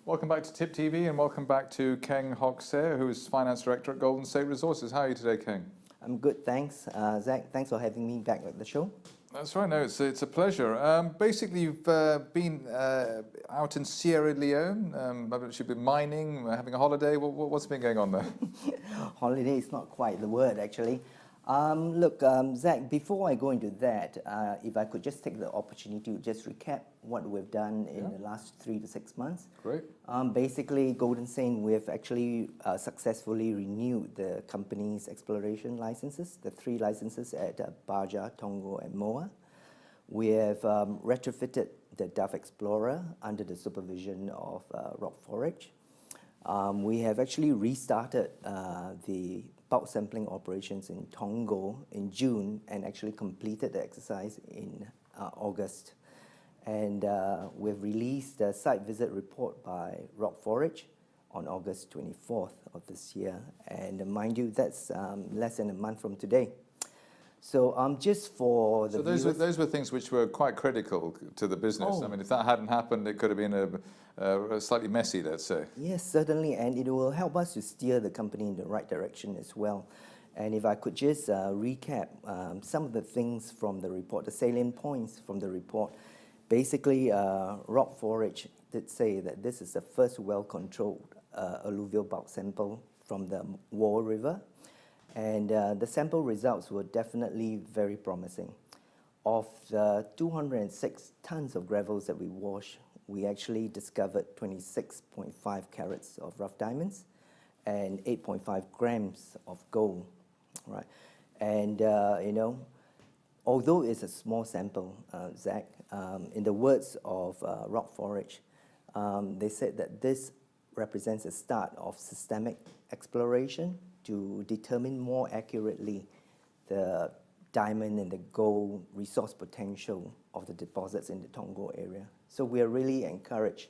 Welcome back to TIP TV and welcome back to Keng Hock Seah, who is Finance Director at Golden State Resources. How are you today, Keng? I'm good, thanks. Zach, thanks for having me back at the show. That's right, no, it's a pleasure. Basically, you've been out in Sierra Leone, you've been mining, having a holiday. What's been going on there? Holiday is not quite the word, actually. Look, Zach, before I go into that, if I could just take the opportunity to just recap what we've done in the last 3 to 6 months. Great. Basically, Golden State, we've actually successfully renewed the company's exploration licenses, the 3 licenses at Baja, Tongo, and Moa. We have retrofitted the Dove Explorer under the supervision of Rock Forage. We have actually restarted the bulk sampling operations in Tongo in June and actually completed the exercise in August. And we've released the site visit report by Rock Forage on August 24th of this year. And mind you, that's less than a month from today. So just for the So those were things which were quite critical to the business. Oh. I mean, if that hadn't happened, it could have been a slightly messy, let's say. Yes, certainly, and it will help us to steer the company in the right direction as well. And if I could just recap some of the things from the report, the salient points from the report. Basically, Rock Forage did say that this is the first well-controlled alluvial bulk sample from the War River. And the sample results were definitely very promising. Of the 206 tons of gravels that we washed, we actually discovered 26.5 carats of rough diamonds and 8.5 grams of gold, right? And, you know, although it's a small sample, Zach, in the words of Rock Forage, they said that this represents a start of systemic exploration to determine more accurately the diamond and the gold resource potential of the deposits in the Tongo area. So we are really encouraged.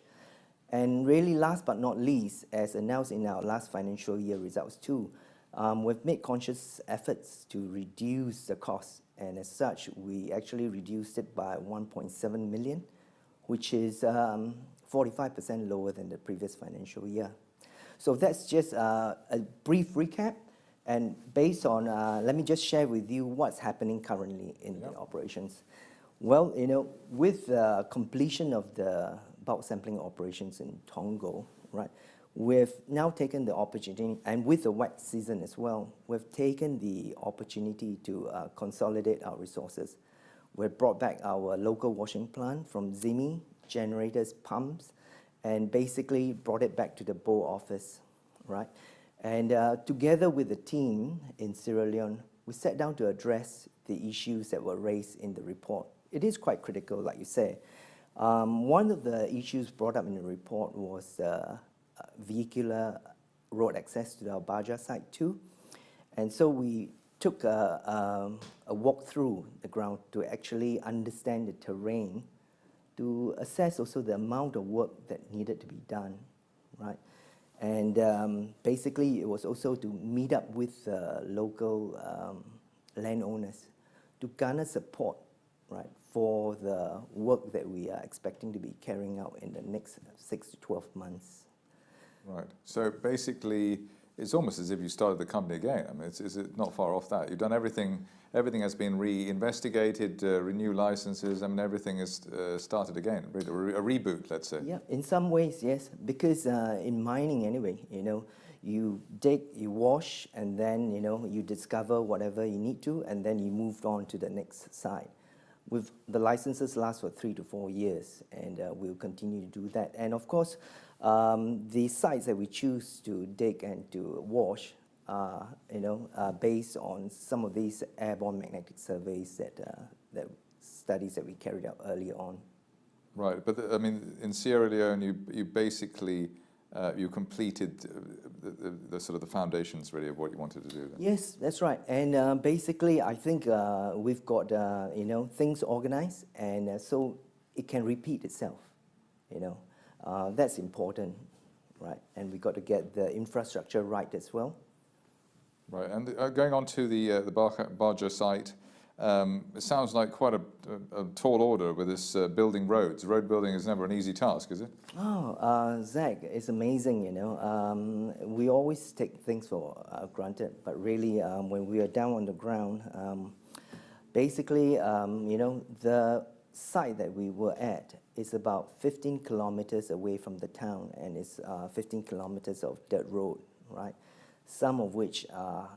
And really, last but not least, as announced in our last financial year results too, we've made conscious efforts to reduce the cost. And as such, we actually reduced it by 1.7 million, which is 45% lower than the previous financial year. So that's just a brief recap. And based on, let me just share with you what's happening currently in the operations. Well, you know, with the completion of the bulk sampling operations in Tongo, right, we've now taken the opportunity, and with the wet season as well, we've taken the opportunity to consolidate our resources. We've brought back our local washing plant from Zimi, generators, pumps, and basically brought it back to the Bo office, right? And together with the team in Sierra Leone, we sat down to address the issues that were raised in the report. It is quite critical, like you say. One of the issues brought up in the report was vehicular road access to our Baja site too. And so we took a walk through the ground to actually understand the terrain, to assess also the amount of work that needed to be done, right? And basically, it was also to meet up with local landowners to garner support, right, for the work that we are expecting to be carrying out in the next 6 to 12 months. Right. So basically, it's almost as if you started the company again. I mean, is it not far off that? You've done everything. Everything has been re-investigated, renew licenses. I mean, everything is started again, a reboot, let's say. Yeah, in some ways, yes. Because in mining, anyway, you know, you dig, you wash, and then you know you discover whatever you need to, and then you move on to the next site. With the licenses last for 3 to 4 years, and we'll continue to do that. And of course, the sites that we choose to dig and to wash are, you know, based on some of these airborne magnetic surveys that studies that we carried out earlier on. Right, but I mean, in Sierra Leone, you basically you completed the sort of the foundations really of what you wanted to do. Then. Yes, that's right. And basically, I think we've got you know, things organized, and so it can repeat itself. You know, that's important, right? And we got to get the infrastructure right as well. Right, and going on to the Baja site, It sounds like quite a tall order with this building roads. Road building is never an easy task, is it? Oh, Zach, it's amazing, you know. We always take things for granted, but really, when we are down on the ground, basically, you know, the site that we were at is about 15 kilometers away from the town, and it's 15 kilometers of dirt road, right? Some of which are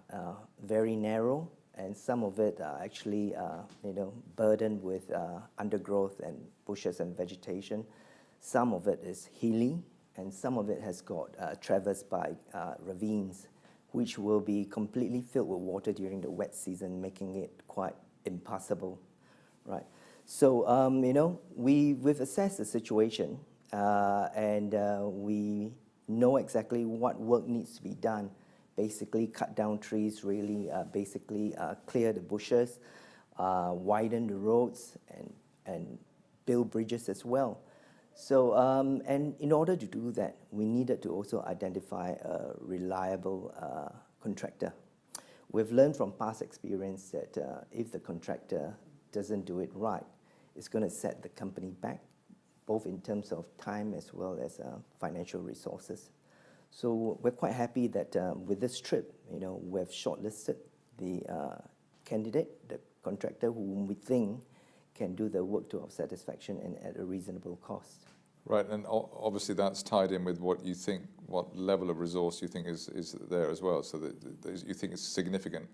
very narrow, and some of it are actually, you know, burdened with undergrowth and bushes and vegetation. Some of it is hilly, and some of it has got traversed by ravines, which will be completely filled with water during the wet season, making it quite impassable, right? So, you know, we've assessed the situation, and we know exactly what work needs to be done. Basically, cut down trees, really, basically clear the bushes, widen the roads, and build bridges as well. So, and in order to do that, we needed to also identify a reliable contractor. We've learned from past experience that if the contractor doesn't do it right, it's going to set the company back, both in terms of time as well as financial resources. So we're quite happy that with this trip, you know, we've shortlisted the candidate, the contractor whom we think can do the work to our satisfaction and at a reasonable cost. Right, and obviously that's tied in with what you think, what level of resource you think is there as well. So that you think it's significant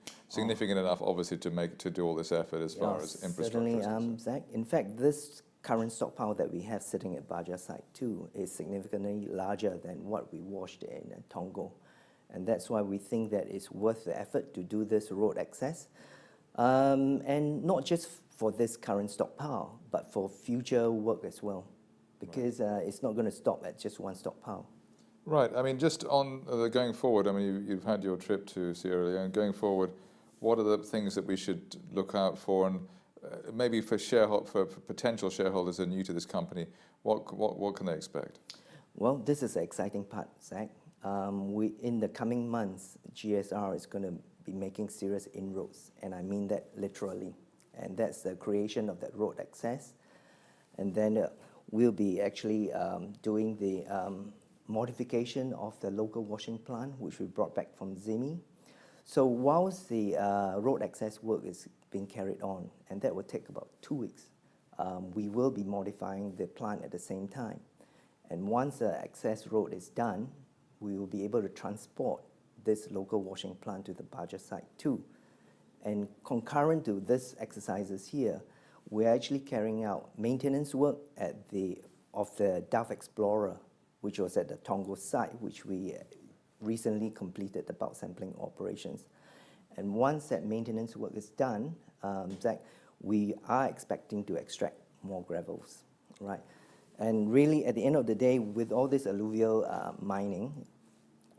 enough, obviously, to do all this effort as far as infrastructure. Certainly, Zach. In fact, this current stockpile that we have sitting at Baja Site 2 is significantly larger than what we washed in Tongo, and that's why we think that it's worth the effort to do this road access, and not just for this current stockpile, but for future work as well. Because it's not going to stop at just one stockpile. Right. I mean, just on going forward, I mean, you've had your trip to Sierra Leone. Going forward, what are the things that we should look out for? And maybe for potential shareholders who are new to this company, what can they expect? Well, this is the exciting part, Zach. In the coming months, GSR is going to be making serious inroads, and I mean that literally. And that's the creation of that road access. And then we'll be actually doing the modification of the local washing plant, which we brought back from Zimi. So whilst the road access work is being carried on, and that will take about 2 weeks, we will be modifying the plant at the same time. And once the access road is done, we will be able to transport this local washing plant to the Baja Site 2. And concurrent to this exercises here, we're actually carrying out maintenance work of the Dove Explorer, which was at the Tongo site, which we recently completed the bulk sampling operations. And once that maintenance work is done, Zach, we are expecting to extract more gravels, right? And really, at the end of the day, with all this alluvial mining,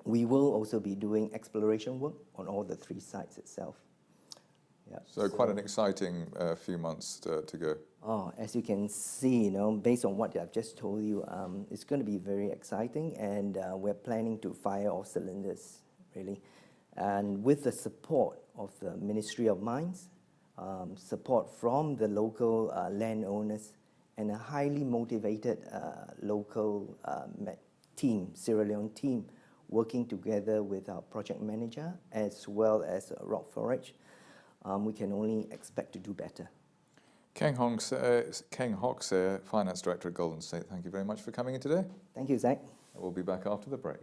we will also be doing exploration work on all the 3 sites itself. Yeah, so quite an exciting few months to go. Oh, as you can see, you know, based on what I've just told you, it's going to be very exciting, and we're planning to fire all cylinders, really. And with the support of the Ministry of Mines, support from the local landowners, and a highly motivated local team, Sierra Leone team, working together with our project manager as well as Rock Forage, we can only expect to do better. Keng Hock Seah, Finance Director at Golden State, thank you very much for coming in today. Thank you, Zach. We'll be back after the break.